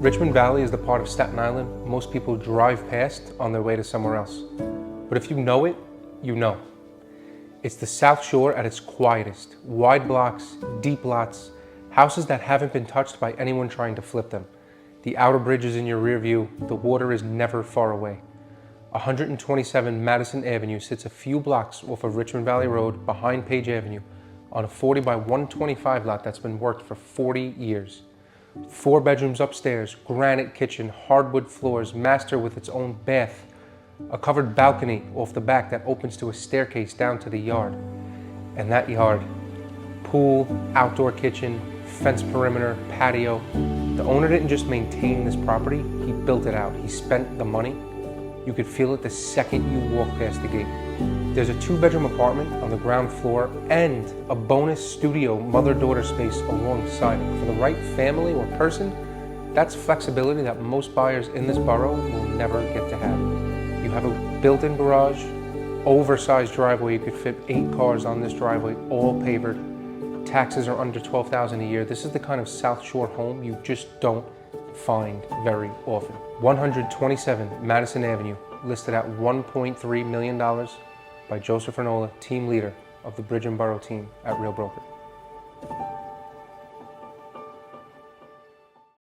Richmond Valley is the part of Staten Island most people drive past on their way to somewhere else. But if you know it, you know. It's the South Shore at its quietest. Wide blocks, deep lots, houses that haven't been touched by anyone trying to flip them. The outer bridge is in your rear view. The water is never far away. 127 Madsen Avenue sits a few blocks off of Richmond Valley Road behind Page Avenue on a 40 by 125 lot that's been worked for 40 years. 4 bedrooms upstairs, granite kitchen, hardwood floors, master with its own bath, a covered balcony off the back that opens to a staircase down to the yard. And that yard, pool, outdoor kitchen, fence perimeter, patio. The owner didn't just maintain this property, he built it out. He spent the money. You could feel it the second you walk past the gate. There's a 2-bedroom apartment on the ground floor and a bonus studio mother-daughter space alongside it. For the right family or person, that's flexibility that most buyers in this borough will never get to have. You have a built-in garage, oversized driveway. You could fit 8 cars on this driveway, all pavered. Taxes are under $12,000 a year. This is the kind of South Shore home you just don't find very often. 127 Madsen Avenue, listed at $1.3 million by Joseph Ranola, team leader of the Bridge and Boro team at Real Broker.